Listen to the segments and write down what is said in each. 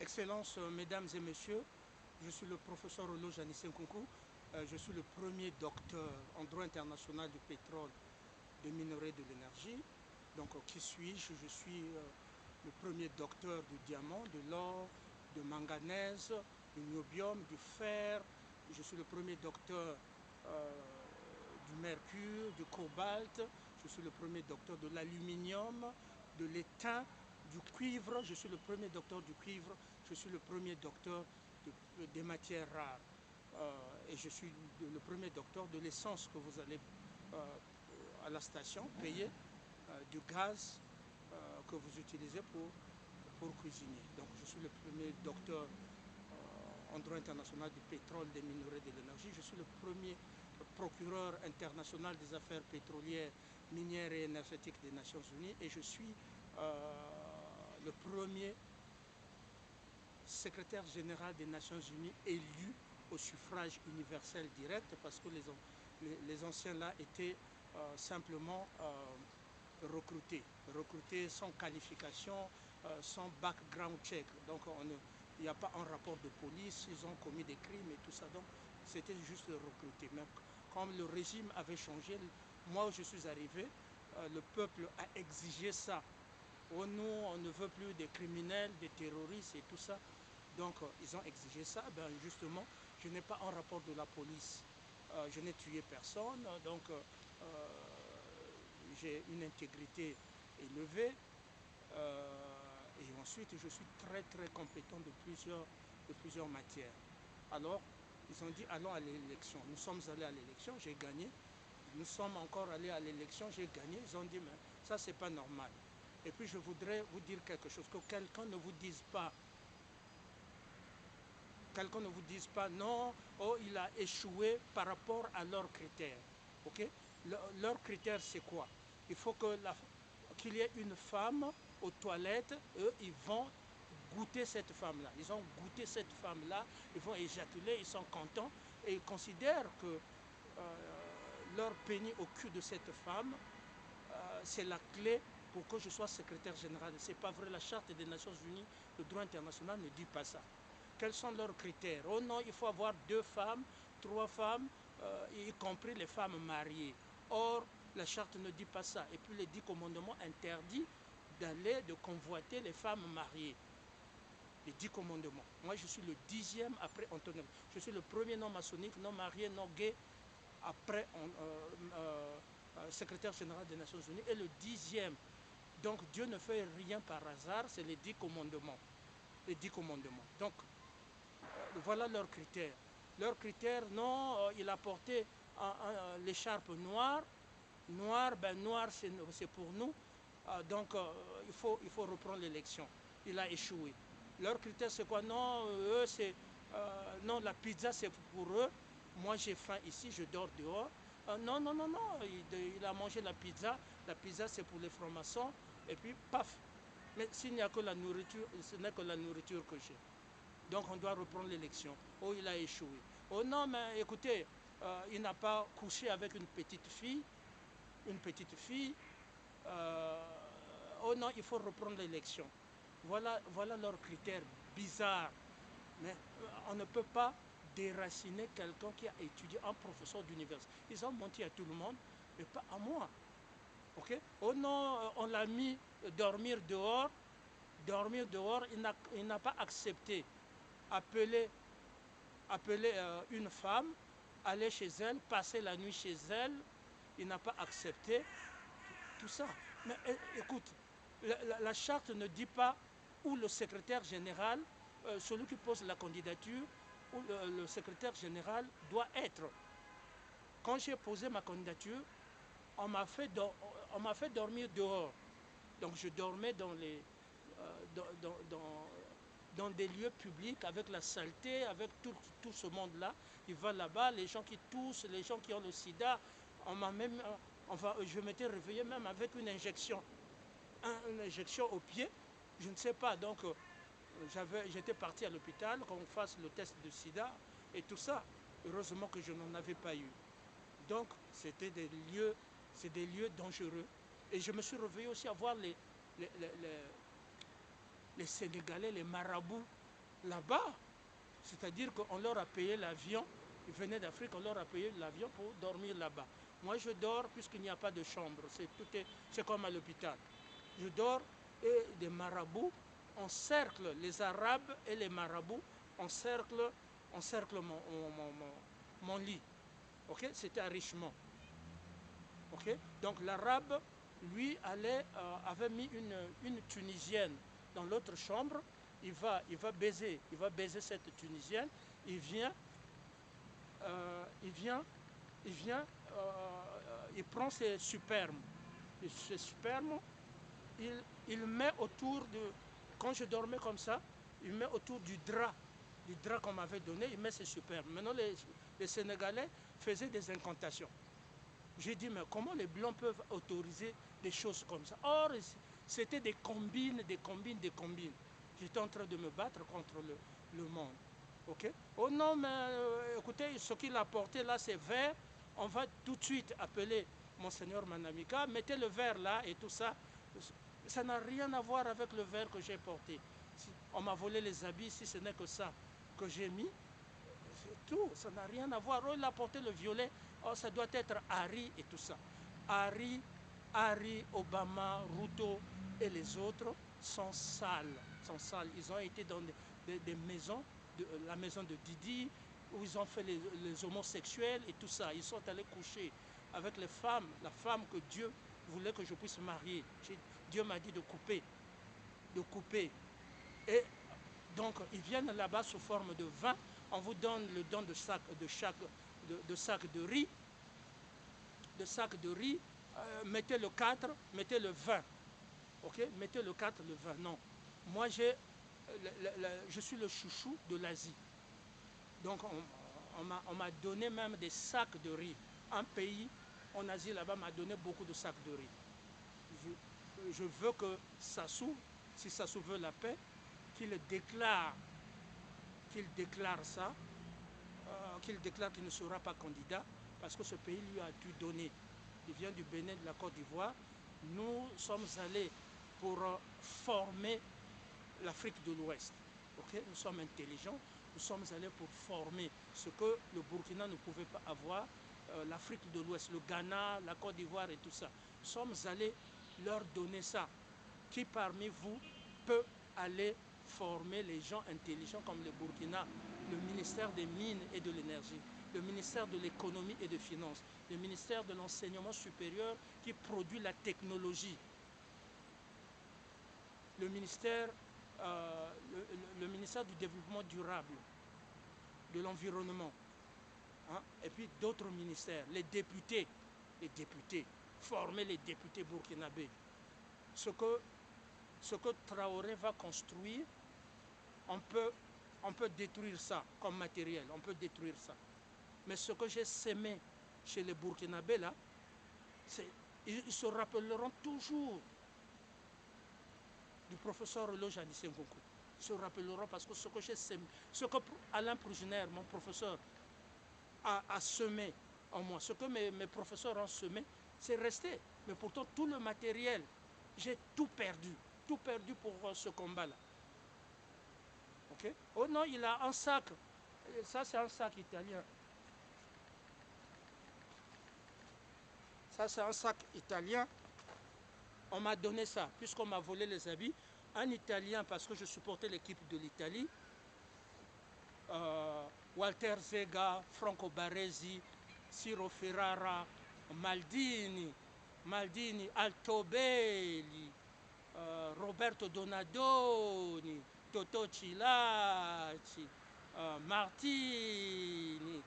Excellences, Mesdames et Messieurs, je suis le professeur Olo Janissé Nkunku. Je suis le premier docteur en droit international du pétrole, des minerais de l'énergie. Donc, qui suis-je? Je suis le premier docteur du diamant, de l'or, de manganèse, du niobium, du fer. Je suis le premier docteur du mercure, du cobalt. Je suis le premier docteur de l'aluminium, de l'étain, du cuivre. Je suis le premier docteur du cuivre. Je suis le premier docteur des matières rares. Et je suis le premier docteur de l'essence que vous allez à la station payer, du gaz que vous utilisez pour cuisiner. Donc je suis le premier docteur en droit international du pétrole, des minerais, de l'énergie. Je suis le premier procureur international des affaires pétrolières, minières et énergétiques des Nations Unies. Et je suis le premier secrétaire général des Nations Unies élu au suffrage universel direct, parce que les anciens là étaient simplement recrutés sans qualification, sans background check. Donc il n'y a pas un rapport de police, ils ont commis des crimes et tout ça. Donc c'était juste recruté. Mais comme le régime avait changé, moi où je suis arrivé, le peuple a exigé ça. Oh, nous, on ne veut plus des criminels, des terroristes et tout ça. Donc, ils ont exigé ça. Ben, justement, je n'ai pas un rapport de la police. Je n'ai tué personne. Donc, j'ai une intégrité élevée. Et ensuite, je suis très, très compétent de plusieurs matières. Alors, ils ont dit, allons à l'élection. Nous sommes allés à l'élection, j'ai gagné. Nous sommes encore allés à l'élection, j'ai gagné. Ils ont dit, mais ça, c'est pas normal. Et puis je voudrais vous dire quelque chose, que quelqu'un ne vous dise pas, non, oh, il a échoué par rapport à leurs critères. Okay? Leurs critères, c'est quoi? Il faut qu'il y ait une femme aux toilettes, eux, ils vont goûter cette femme-là. Ils ont goûté cette femme-là, ils vont éjaculer, ils sont contents et ils considèrent que leur pénis au cul de cette femme, c'est la clé pour que je sois secrétaire général. Ce n'est pas vrai, la Charte des Nations Unies, le droit international ne dit pas ça. Quels sont leurs critères? Oh non, il faut avoir 2 femmes, 3 femmes, y compris les femmes mariées. Or, la Charte ne dit pas ça. Et puis les 10 commandements interdisent de convoiter les femmes mariées. Les 10 commandements. Moi, je suis le 10e après Antonio. Je suis le premier non maçonnique, non marié, non gay, après secrétaire général des Nations Unies, et le 10e. Donc Dieu ne fait rien par hasard, c'est les 10 commandements. Les 10 commandements. Donc voilà leurs critères. Leurs critères, non, il a porté l'écharpe noire. Noir, ben noir c'est pour nous. Donc il faut reprendre l'élection. Il a échoué. Leurs critères c'est quoi? Non, eux c'est non, la pizza c'est pour eux. Moi j'ai faim ici, je dors dehors. Non, non, non, non, il a mangé la pizza. La pizza c'est pour les francs-maçons. Et puis paf. Mais s'il n'y a que la nourriture, ce n'est que la nourriture que j'ai. Donc on doit reprendre l'élection. Oh, il a échoué. Oh non, mais écoutez, il n'a pas couché avec une petite fille. Oh non, il faut reprendre l'élection. Voilà leurs critères bizarres. Mais on ne peut pas déraciner quelqu'un qui a étudié, un professeur d'université. Ils ont menti à tout le monde, mais pas à moi. Okay? Oh non, on l'a mis dormir dehors. Dormir dehors, il n'a pas accepté. Appeler une femme, aller chez elle, passer la nuit chez elle. Il n'a pas accepté tout ça. Mais écoute, la charte ne dit pas où le secrétaire général, celui qui pose la candidature, où le secrétaire général doit être. Quand j'ai posé ma candidature, on m'a fait dormir dehors. Donc je dormais dans des lieux publics avec la saleté, avec tout ce monde-là. Il va là-bas, les gens qui toussent, les gens qui ont le sida. Je m'étais réveillé même avec une injection. Une injection au pied, je ne sais pas. Donc j'étais parti à l'hôpital qu'on fasse le test de sida et tout ça. Heureusement que je n'en avais pas eu. Donc c'est des lieux dangereux. Et je me suis réveillé aussi à voir les Sénégalais, les marabouts là-bas. C'est-à-dire qu'on leur a payé l'avion, ils venaient d'Afrique, on leur a payé l'avion pour dormir là-bas. Moi, je dors puisqu'il n'y a pas de chambre, c'est comme à l'hôpital. Je dors et des marabouts encerclent, les Arabes et les marabouts encerclent mon lit. Okay? C'était à Richemont. Okay? Donc l'Arabe, lui, avait mis une Tunisienne dans l'autre chambre. Il va baiser cette Tunisienne. Il vient, il prend ses spermes. Ses spermes, il met autour de, quand je dormais comme ça, il met autour du drap qu'on m'avait donné, il met ses spermes. Maintenant, les Sénégalais faisaient des incantations. J'ai dit, mais comment les Blancs peuvent autoriser des choses comme ça? Or, c'était des combines. J'étais en train de me battre contre le monde. Okay? Oh non, mais écoutez, ce qu'il a porté là, c'est vert. On va tout de suite appeler Monseigneur Manamika, mettez le verre là et tout ça. Ça n'a rien à voir avec le verre que j'ai porté. On m'a volé les habits, si ce n'est que ça que j'ai mis. C'est tout, ça n'a rien à voir. Oh, il a porté le violet, oh, ça doit être Harry et tout ça. Harry, Obama, Ruto et les autres sont sales. Ils ont été dans des maisons, la maison de Didi, où ils ont fait les homosexuels et tout ça. Ils sont allés coucher avec les femmes, la femme que Dieu voulait que je puisse marier. Dieu m'a dit de couper. Et donc, ils viennent là-bas sous forme de vin. On vous donne le don de sac de riz. Mettez le 4, mettez le 20. Ok? Mettez le 4, le 20. Non. Moi, je suis le chouchou de l'Asie. Donc, on m'a donné même des sacs de riz. Un pays en Asie, là-bas, m'a donné beaucoup de sacs de riz. Je veux que Sassou, si Sassou veut la paix, qu'il déclare ça, qu'il déclare qu'il ne sera pas candidat, parce que ce pays lui a tout donné. Il vient du Bénin, de la Côte d'Ivoire. Nous sommes allés pour former l'Afrique de l'Ouest. Okay? Nous sommes intelligents, nous sommes allés pour former ce que le Burkina ne pouvait pas avoir, l'Afrique de l'Ouest, le Ghana, la Côte d'Ivoire et tout ça. Nous sommes allés leur donner ça. Qui parmi vous peut aller former les gens intelligents comme le Burkina, le ministère des Mines et de l'Énergie, le ministère de l'Économie et des Finances, le ministère de l'Enseignement supérieur qui produit la technologie, le ministère du Développement durable, de l'Environnement, hein, et puis d'autres ministères, les députés, former les députés burkinabés. Ce que Traoré va construire, on peut détruire ça comme matériel, on peut détruire ça. Mais ce que j'ai sémé chez les Burkinabés, là, ils se rappelleront toujours du professeur Lojani Nkunku. Ils se rappelleront parce que ce que j'ai sémé, ce que Alain Pruginer, mon professeur, a semé en moi, ce que mes professeurs ont semé, c'est resté. Mais pourtant, tout le matériel, j'ai tout perdu pour ce combat-là. Okay? Oh non, il a un sac. Ça, c'est un sac italien. Ça, c'est un sac italien. On m'a donné ça, puisqu'on m'a volé les habits. Un Italien, parce que je supportais l'équipe de l'Italie. Walter Zega, Franco Baresi, Ciro Ferrara, Maldini, Altobelli, Roberto Donadoni, Toto Cilacci, Martini,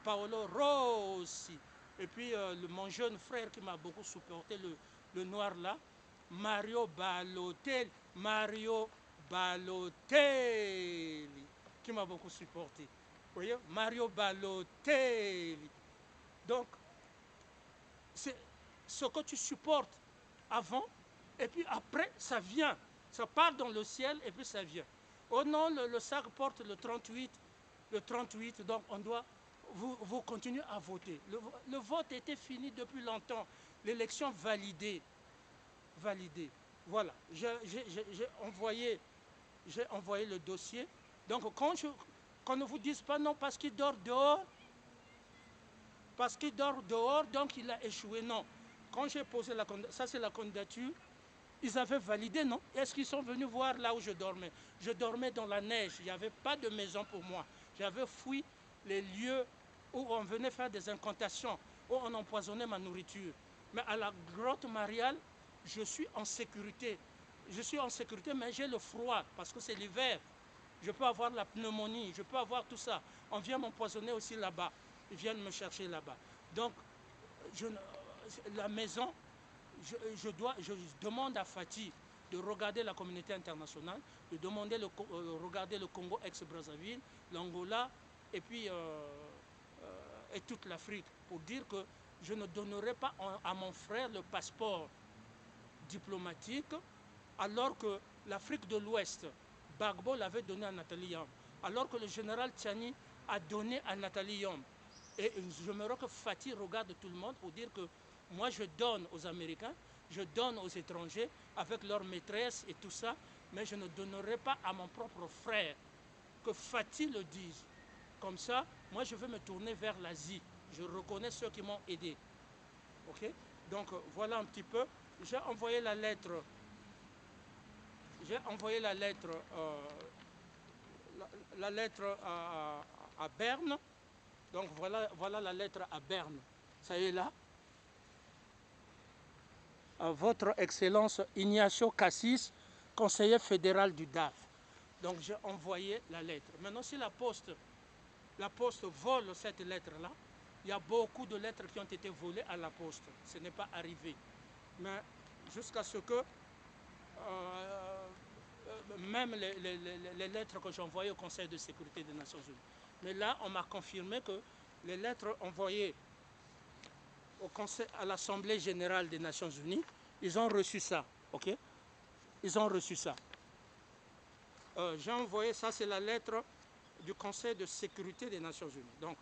Paolo Rossi, et puis mon jeune frère qui m'a beaucoup supporté, le noir là, Mario Balotelli, qui m'a beaucoup supporté. Vous voyez, Mario Balotelli. Donc, c'est ce que tu supportes avant, et puis après, ça vient. Ça part dans le ciel, et puis ça vient. Oh non, le sac porte le 38, donc on doit... Vous continuez à voter. Le vote était fini depuis longtemps. L'élection validée. Voilà. J'ai envoyé le dossier Donc qu'on ne vous dise pas non parce qu'il dort dehors, donc il a échoué. Non. Quand j'ai posé la candidature, ça c'est la candidature, ils avaient validé, non? Est-ce qu'ils sont venus voir là où je dormais? Je dormais dans la neige, il n'y avait pas de maison pour moi. J'avais fui les lieux où on venait faire des incantations, où on empoisonnait ma nourriture. Mais à la grotte mariale, je suis en sécurité. Je suis en sécurité, mais j'ai le froid parce que c'est l'hiver. Je peux avoir la pneumonie, je peux avoir tout ça. On vient m'empoisonner aussi là-bas. Ils viennent me chercher là-bas. Donc, la maison, je demande à Fatih de regarder la communauté internationale, de demander regarder le Congo ex-Brazzaville, l'Angola et puis et toute l'Afrique pour dire que je ne donnerai pas à mon frère le passeport diplomatique alors que l'Afrique de l'Ouest, Gbagbo l'avait donné à Nathalie Yamb, alors que le général Tchani a donné à Nathalie Yamb. Et j'aimerais que Fatih regarde tout le monde pour dire que moi je donne aux Américains, je donne aux étrangers avec leur maîtresse et tout ça, mais je ne donnerai pas à mon propre frère. Que Fatih le dise. Comme ça, moi je vais me tourner vers l'Asie. Je reconnais ceux qui m'ont aidé. Ok? Donc voilà un petit peu. J'ai envoyé la lettre. J'ai envoyé la lettre, à Berne. Donc voilà la lettre à Berne. Ça y est là. Votre Excellence Ignacio Cassis, conseiller fédéral du DAF. Donc j'ai envoyé la lettre. Maintenant, si la poste vole cette lettre-là, il y a beaucoup de lettres qui ont été volées à la poste. Ce n'est pas arrivé. Mais jusqu'à ce que même les lettres que j'ai envoyées au Conseil de sécurité des Nations Unies. Mais là, on m'a confirmé que les lettres envoyées à l'Assemblée générale des Nations Unies, ils ont reçu ça. Ok? Ils ont reçu ça. J'ai envoyé, ça c'est la lettre du Conseil de sécurité des Nations Unies. Donc,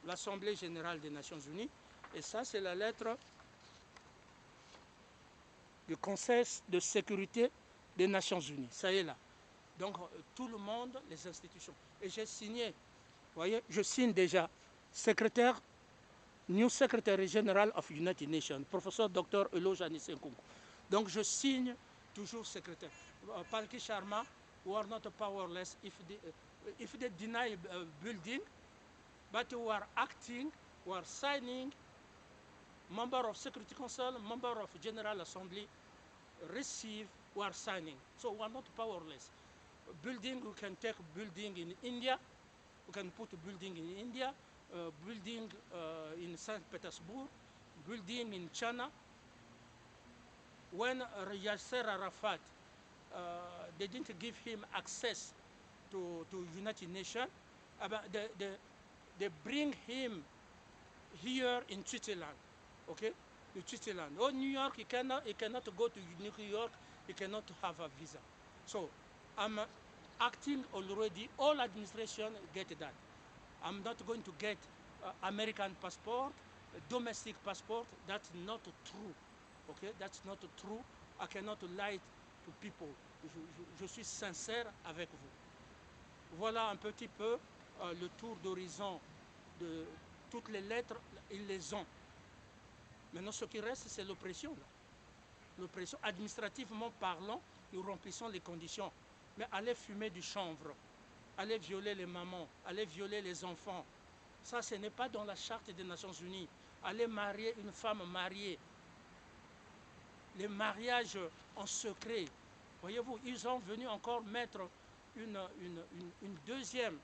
l'Assemblée générale des Nations Unies. Et ça, c'est la lettre du Conseil de sécurité des Nations Unies. Ça y est là. Donc, tout le monde, les institutions. Et j'ai signé, vous voyez, je signe déjà, secrétaire, New Secretary General of United Nations, professeur Dr. Elo Janissé Nkunku. Donc, je signe toujours secrétaire. Palki Sharma, we are not powerless if they deny building, but we are acting, we are signing, member of Security Council, member of General Assembly, receive, we are signing. So we are not powerless. Building, we can take building in India, we can put a building in India, building in St. Petersburg, building in China. When Yasser Arafat, they didn't give him access to United Nations, they bring him here in Switzerland, okay? In Switzerland. Oh, New York, he cannot go to New York, he cannot have a visa. So I'm acting already, all administration get that. I'm not going to get American passport, domestic passport, that's not true, okay? That's not true. I cannot lie to people. Je suis sincère avec vous. Voilà un petit peu le tour d'horizon de toutes les lettres, ils les ont. Maintenant, ce qui reste, c'est l'oppression. L'oppression, administrativement parlant, nous remplissons les conditions. Mais aller fumer du chanvre, aller violer les mamans, aller violer les enfants, ça, ce n'est pas dans la charte des Nations Unies. Aller marier une femme mariée, les mariages en secret. Voyez-vous, ils ont venu encore mettre une deuxième.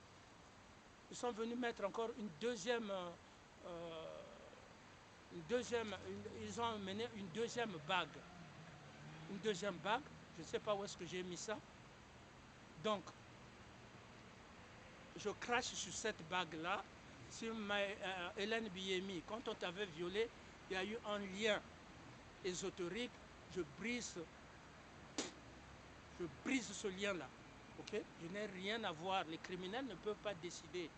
Ils sont venus mettre encore une deuxième. Ils ont amené une deuxième bague. Une deuxième bague. Je ne sais pas où est-ce que j'ai mis ça. Donc, je crache sur cette bague-là. Sur Hélène Biyemi, quand on t'avait violé, il y a eu un lien ésotérique. Je brise ce lien-là. Okay? Je n'ai rien à voir. Les criminels ne peuvent pas décider